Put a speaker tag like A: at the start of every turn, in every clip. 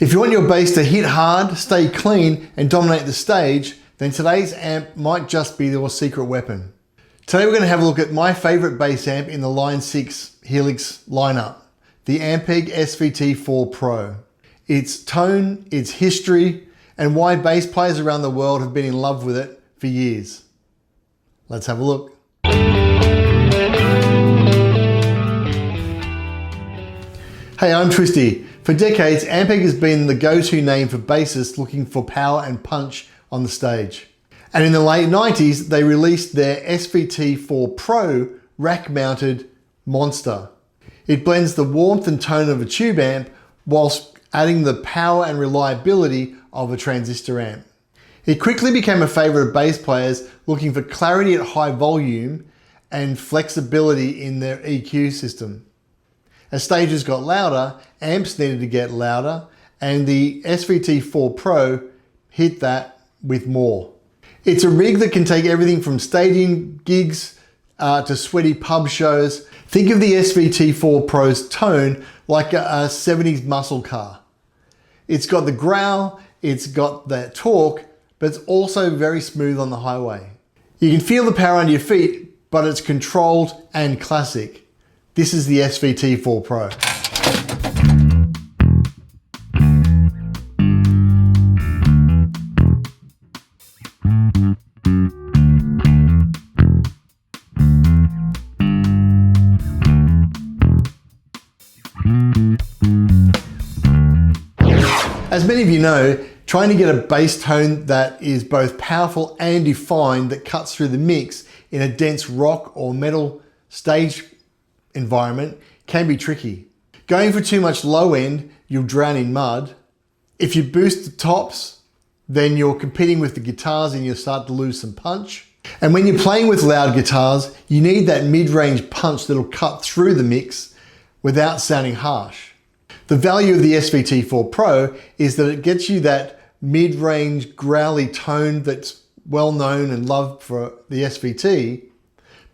A: If you want your bass to hit hard, stay clean, and dominate the stage, then today's amp might just be your secret weapon. Today we're going to have a look at my favorite bass amp in the Line 6 Helix lineup, the Ampeg SVT-4 Pro. Its tone, its history, and why bass players around the world have been in love with it for years. Let's have a look. Hey, I'm Twisty. For decades, Ampeg has been the go-to name for bassists looking for power and punch on the stage. And in the late 90s, they released their SVT-4 Pro rack-mounted monster. It blends the warmth and tone of a tube amp whilst adding the power and reliability of a transistor amp. It quickly became a favourite of bass players looking for clarity at high volume and flexibility in their EQ system. As stages got louder, amps needed to get louder, and the SVT-4 Pro hit that with more. It's a rig that can take everything from staging gigs to sweaty pub shows. Think of the SVT-4 Pro's tone like a 70s muscle car. It's got the growl, it's got that torque, but it's also very smooth on the highway. You can feel the power under your feet, but it's controlled and classic. This is the SVT-4 Pro. As many of you know, trying to get a bass tone that is both powerful and defined that cuts through the mix in a dense rock or metal stage environment can be tricky. Going for too much low end, you'll drown in mud. If you boost the tops, then you're competing with the guitars and you'll start to lose some punch. And when you're playing with loud guitars, you need that mid-range punch that'll cut through the mix without sounding harsh. The value of the SVT-4 Pro is that it gets you that mid-range growly tone that's well known and loved for the SVT,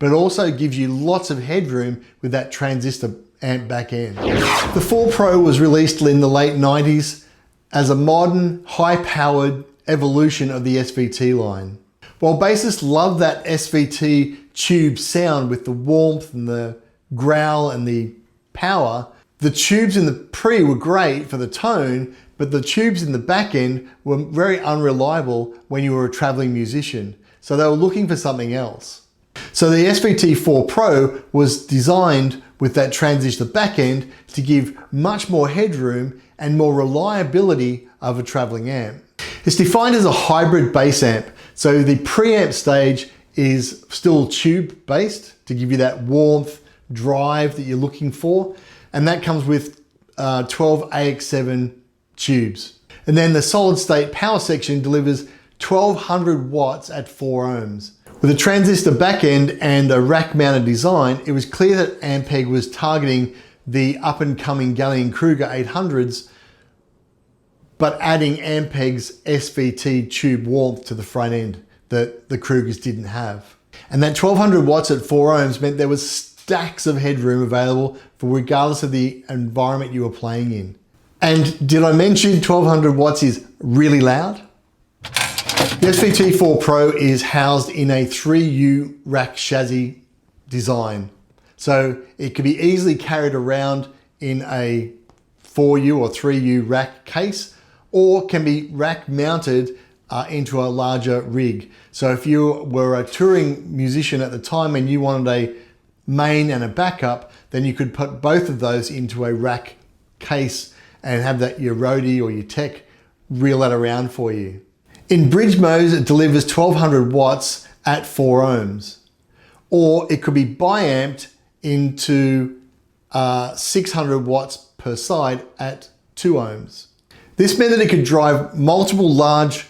A: but also gives you lots of headroom with that transistor amp back end. The 4 Pro was released in the late 90s as a modern, high-powered evolution of the SVT line. While bassists love that SVT tube sound with the warmth and the growl and the power, the tubes in the pre were great for the tone, but the tubes in the back end were very unreliable when you were a traveling musician. So they were looking for something else. So the SVT-4 Pro was designed with that transistor back end to give much more headroom and more reliability of a traveling amp. It's defined as a hybrid bass amp. So the preamp stage is still tube based to give you that warmth, drive that you're looking for. And that comes with 12 AX7 tubes. And then the solid state power section delivers 1200 watts at 4 ohms. With a transistor back end and a rack mounted design, it was clear that Ampeg was targeting the up and coming Gallien-Kruger 800s, but adding Ampeg's SVT tube warmth to the front end that the Krugers didn't have. And that 1200 watts at 4 ohms meant there was stacks of headroom available for regardless of the environment you were playing in. And did I mention 1200 watts is really loud? The SVT-4 Pro is housed in a 3U rack chassis design. So it can be easily carried around in a 4U or 3U rack case, or can be rack mounted into a larger rig. So if you were a touring musician at the time and you wanted a main and a backup, then you could put both of those into a rack case and have that your roadie or your tech reel that around for you. In bridge modes, it delivers 1200 watts at 4 ohms, or it could be bi-amped into 600 watts per side at 2 ohms. This meant that it could drive multiple large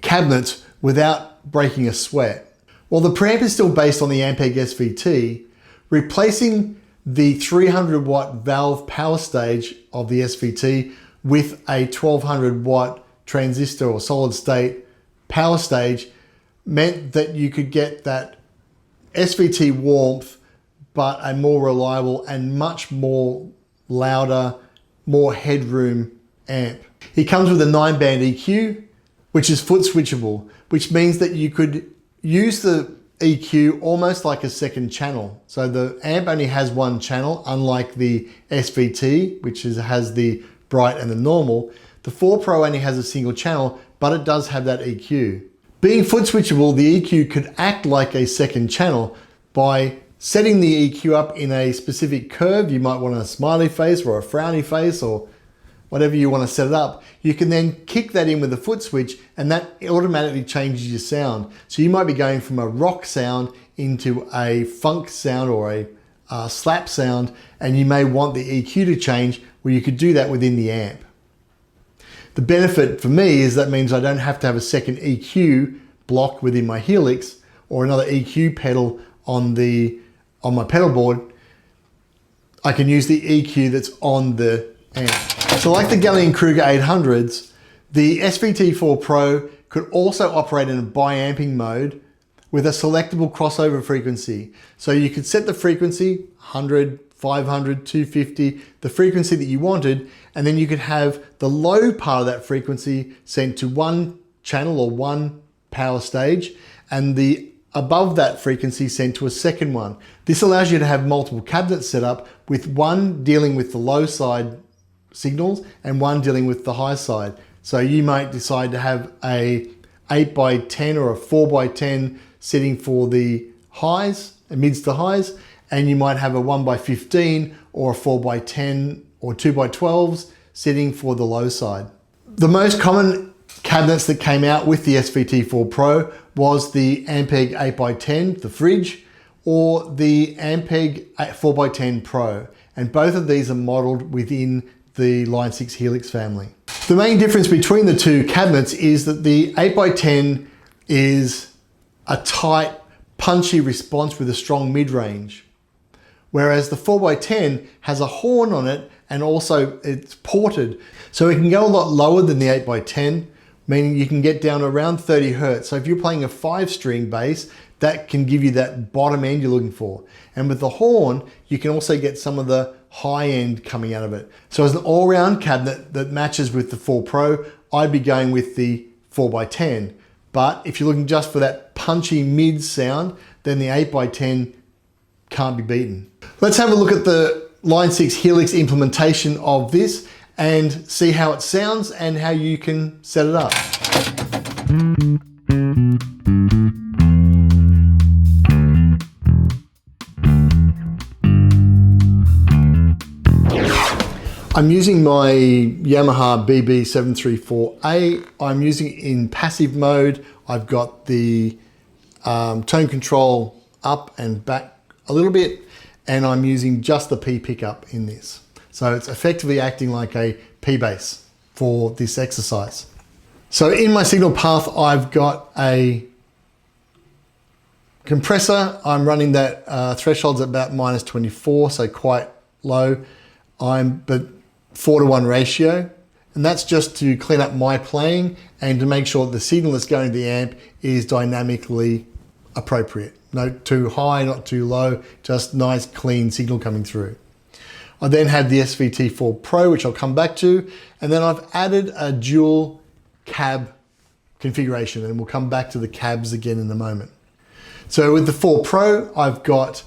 A: cabinets without breaking a sweat. While the preamp is still based on the Ampeg SVT, replacing the 300 watt valve power stage of the SVT with a 1200 watt transistor or solid state power stage meant that you could get that SVT warmth, but a more reliable and much more louder, more headroom amp. It comes with a 9-band EQ, which is foot switchable, which means that you could use the EQ almost like a second channel. So the amp only has one channel, unlike the SVT, which has the bright and the normal. The 4 Pro only has a single channel, but it does have that EQ. Being foot switchable, the EQ could act like a second channel by setting the EQ up in a specific curve. You might want a smiley face or a frowny face or whatever you want to set it up. You can then kick that in with a foot switch and that automatically changes your sound. So you might be going from a rock sound into a funk sound or a slap sound, and you may want the EQ to change, where you could do that within the amp. The benefit for me is that means I don't have to have a second EQ block within my Helix or another EQ pedal on my pedal board. I can use the EQ that's on the amp. So like the Gallien-Kruger 800s, the SVT-4 Pro could also operate in a bi-amping mode with a selectable crossover frequency. So you could set the frequency, 100, 500, 250, the frequency that you wanted, and then you could have the low part of that frequency sent to one channel or one power stage, and the above that frequency sent to a second one. This allows you to have multiple cabinets set up, with one dealing with the low side signals and one dealing with the high side. So you might decide to have a 8x10 or a 4x10 setting for the highs and mids to highs, and you might have a 1x15 or a 4x10 or 2x12s setting for the low side. The most common cabinets that came out with the SVT-4 Pro was the Ampeg 8x10, the fridge, or the Ampeg 4x10 Pro, and both of these are modeled within the Line 6 Helix family. The main difference between the two cabinets is that the 8x10 is a tight, punchy response with a strong mid-range, whereas the 4x10 has a horn on it and also it's ported. So it can go a lot lower than the 8x10, meaning you can get down around 30 Hertz. So if you're playing a 5-string bass, that can give you that bottom end you're looking for. And with the horn, you can also get some of the high end coming out of it. So as an all-round cabinet that matches with the 4 Pro, I'd be going with the 4x10. But if you're looking just for that punchy mid sound, then the 8x10 can't be beaten. Let's have a look at the Line 6 Helix implementation of this and see how it sounds and how you can set it up. I'm using my Yamaha BB734A. I'm using it in passive mode. I've got the tone control up and back a little bit, and I'm using just the P pickup in this. So it's effectively acting like a P bass for this exercise. So in my signal path, I've got a compressor. I'm running that thresholds at about -24, so quite low. But 4:1 ratio, and that's just to clean up my playing and to make sure that the signal that's going to the amp is dynamically appropriate. Not too high, not too low, just nice clean signal coming through. I then have the SVT-4 Pro, which I'll come back to, and then I've added a dual cab configuration, and we'll come back to the cabs again in a moment. So with the 4 Pro, I've got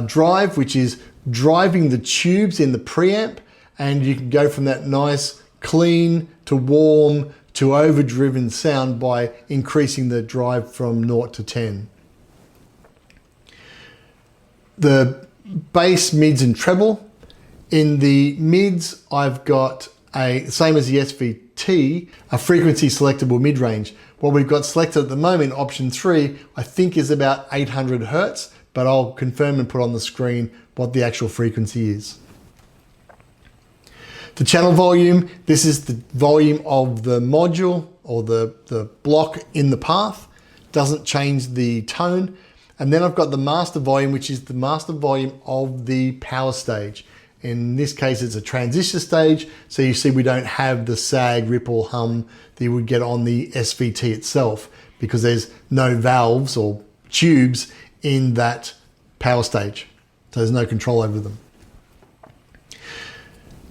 A: drive, which is driving the tubes in the preamp, and you can go from that nice clean to warm to overdriven sound by increasing the drive from 0 to 10. The bass, mids and treble. In the mids, I've got same as the SVT, a frequency selectable mid-range. What we've got selected at the moment, option 3, I think is about 800 Hertz, but I'll confirm and put on the screen what the actual frequency is. The channel volume, this is the volume of the module or the block in the path, doesn't change the tone. And then I've got the master volume, which is the master volume of the power stage. In this case, it's a transistor stage, so you see we don't have the sag, ripple, hum that you would get on the SVT itself, because there's no valves or tubes in that power stage. So there's no control over them.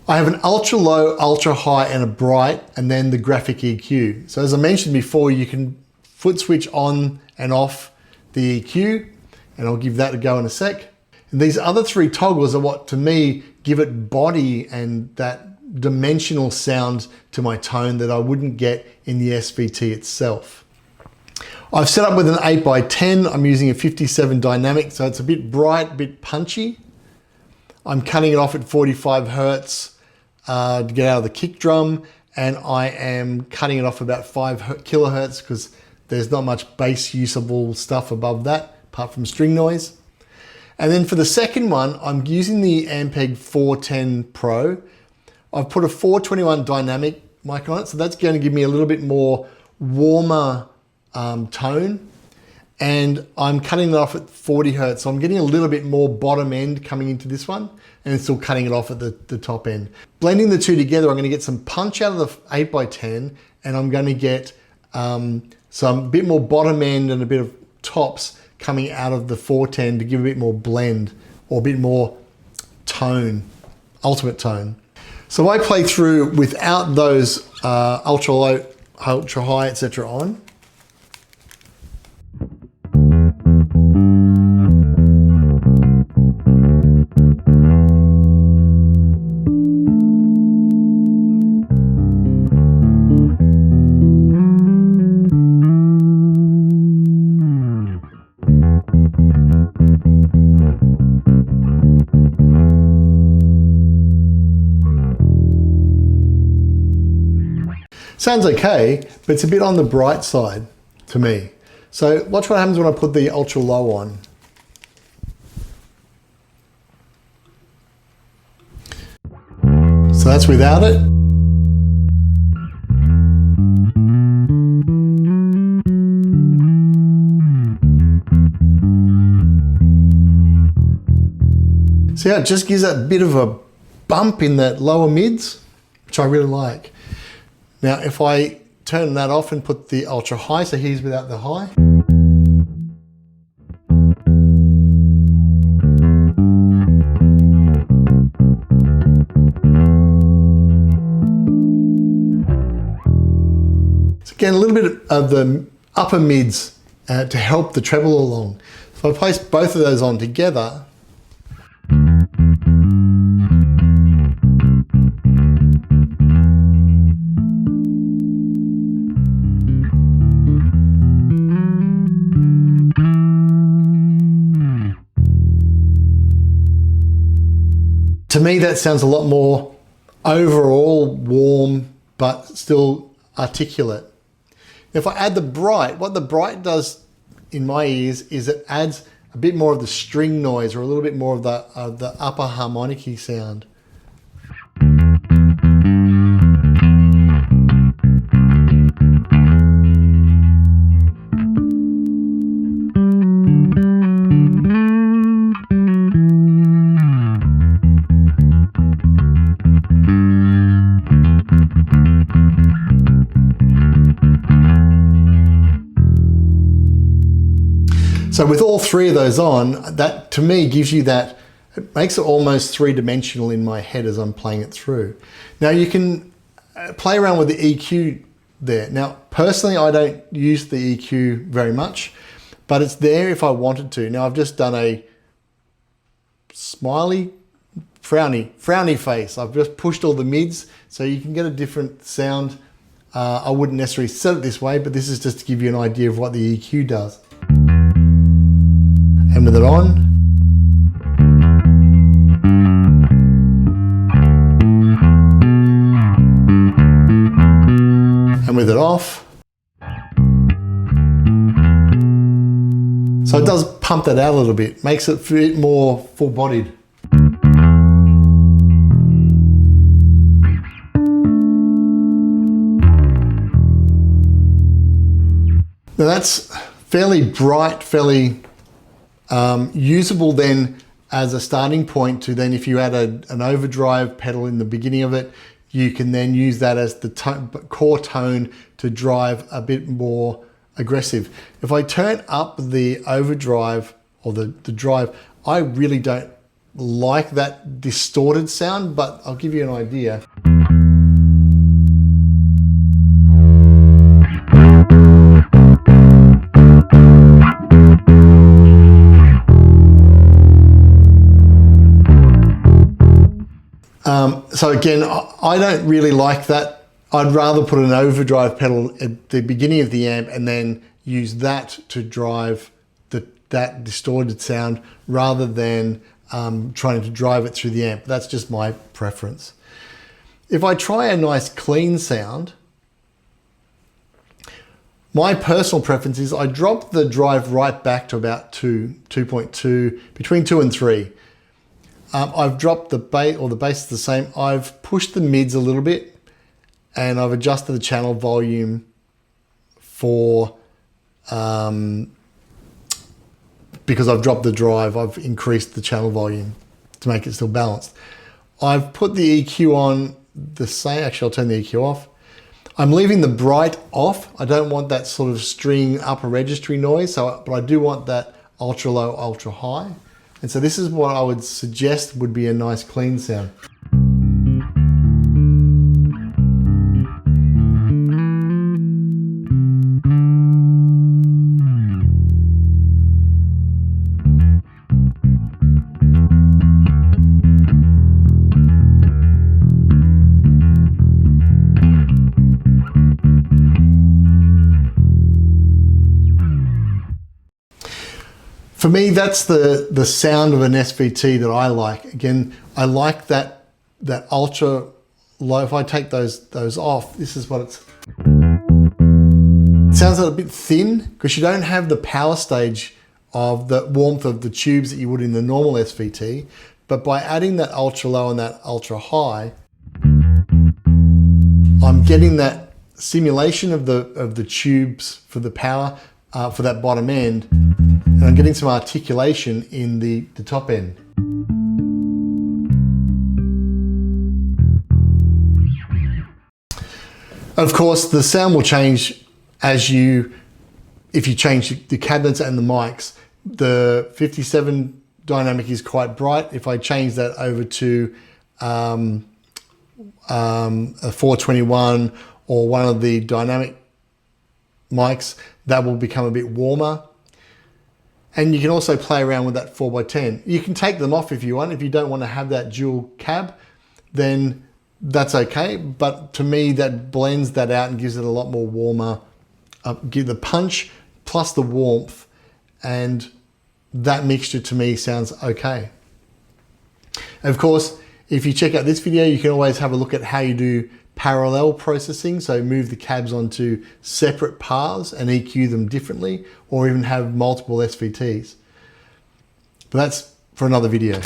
A: I have an ultra low, ultra high, and a bright, and then the graphic EQ. So as I mentioned before, you can foot switch on and off the EQ, and I'll give that a go in a sec. And these other three toggles are what, to me, give it body and that dimensional sound to my tone that I wouldn't get in the SVT itself. I've set up with an 8x10. I'm using a 57 dynamic, so it's a bit bright, a bit punchy. I'm cutting it off at 45 Hertz to get out of the kick drum, and I am cutting it off about 5 kilohertz because there's not much bass usable stuff above that, apart from string noise. And then for the second one, I'm using the Ampeg 410 Pro. I've put a 421 dynamic mic on it, so that's going to give me a little bit more warmer tone. And I'm cutting it off at 40 Hertz, so I'm getting a little bit more bottom end coming into this one, and still cutting it off at the top end. Blending the two together, I'm going to get some punch out of the 8x10, and I'm going to get some bit more bottom end and a bit of tops coming out of the 410 to give a bit more blend or a bit more tone, ultimate tone. So I play through without those ultra low, ultra high, etc. on. Sounds okay, but it's a bit on the bright side to me. So watch what happens when I put the ultra low on. So that's without it. See how it just gives that bit of a bump in that lower mids, which I really like. Now, if I turn that off and put the ultra high, so here's without the high. So again, a little bit of the upper mids to help the treble along. So I place both of those on together. To me, that sounds a lot more overall warm, but still articulate. If I add the bright, what the bright does in my ears is it adds a bit more of the string noise or a little bit more of the upper harmonic-y sound. So with all three of those on, that to me gives you that, it makes it almost three-dimensional in my head as I'm playing it through. Now you can play around with the EQ there. Now personally, I don't use the EQ very much, but it's there if I wanted to. Now I've just done a smiley, frowny face. I've just pushed all the mids so you can get a different sound. I wouldn't necessarily set it this way, but this is just to give you an idea of what the EQ does. And with it on, and with it off. So it does pump that out a little bit, makes it a bit more full-bodied. Now that's fairly bright, fairly usable then as a starting point to then, if you add an overdrive pedal in the beginning of it, you can then use that as the core tone to drive a bit more aggressive. If I turn up the overdrive or the drive, I really don't like that distorted sound, but I'll give you an idea. So again, I don't really like that. I'd rather put an overdrive pedal at the beginning of the amp and then use that to drive that distorted sound rather than trying to drive it through the amp. That's just my preference. If I try a nice clean sound, my personal preference is I drop the drive right back to about 2.2, between 2 and 3. I've dropped the bass, or the bass is the same. I've pushed the mids a little bit and I've adjusted the channel volume for, because I've dropped the drive, I've increased the channel volume to make it still balanced. I've put the EQ on the same, actually I'll turn the EQ off. I'm leaving the bright off. I don't want that sort of string upper registry noise, but I do want that ultra low, ultra high. And so this is what I would suggest would be a nice clean sound. For me, that's the sound of an SVT that I like. Again, I like that ultra low. If I take those off, this is what it sounds a bit thin because you don't have the power stage of the warmth of the tubes that you would in the normal SVT. But by adding that ultra low and that ultra high, I'm getting that simulation of the tubes for the power for that bottom end. And I'm getting some articulation in the top end. Of course, the sound will change if you change the cabinets and the mics. The 57 dynamic is quite bright. If I change that over to a 421 or one of the dynamic mics, that will become a bit warmer. And you can also play around with that 4x10. You can take them off if you want. If you don't want to have that dual cab, then that's okay. But to me, that blends that out and gives it a lot more warmer. Give the punch plus the warmth, and that mixture to me sounds okay. And of course, if you check out this video, you can always have a look at how you do parallel processing, so move the cabs onto separate paths and EQ them differently, or even have multiple SVTs. But that's for another video.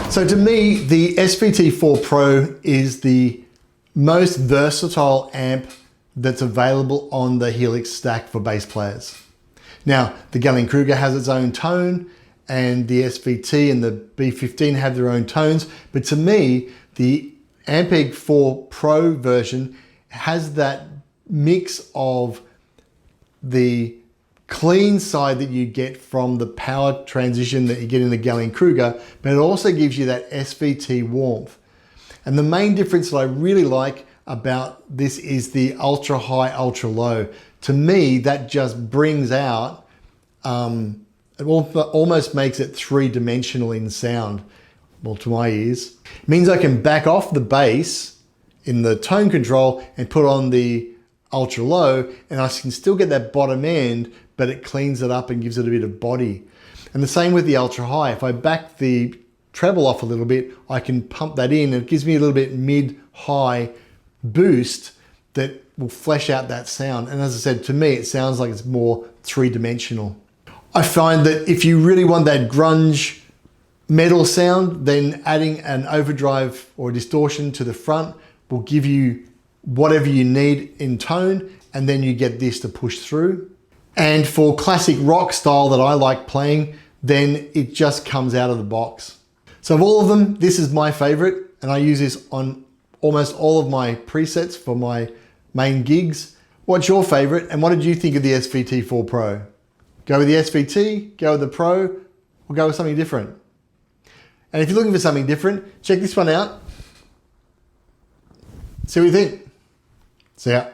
A: So to me, the SVT-4 Pro is the most versatile amp that's available on the Helix stack for bass players. Now, the Gallien-Kruger has its own tone, and the SVT and the B15 have their own tones, but to me, the Ampeg 4 Pro version has that mix of the clean side that you get from the power transition that you get in the Gallien-Kruger, but it also gives you that SVT warmth. And the main difference that I really like about this is the ultra high, ultra low. To me, that just brings out, it almost makes it three-dimensional in sound. Well, to my ears. It means I can back off the bass in the tone control and put on the ultra low, and I can still get that bottom end, but it cleans it up and gives it a bit of body. And the same with the ultra high. If I back the treble off a little bit, I can pump that in, and it gives me a little bit mid-high boost that will flesh out that sound. And as I said, to me, it sounds like it's more three-dimensional. I find that if you really want that grunge metal sound, then adding an overdrive or distortion to the front will give you whatever you need in tone, and then you get this to push through. And for classic rock style that I like playing, then it just comes out of the box. So of all of them, this is my favorite, and I use this on almost all of my presets for my main gigs. What's your favorite, and what did you think of the SVT-4 Pro? Go with the SVT, go with the Pro, or go with something different? And if you're looking for something different, check this one out. See what you think. See ya.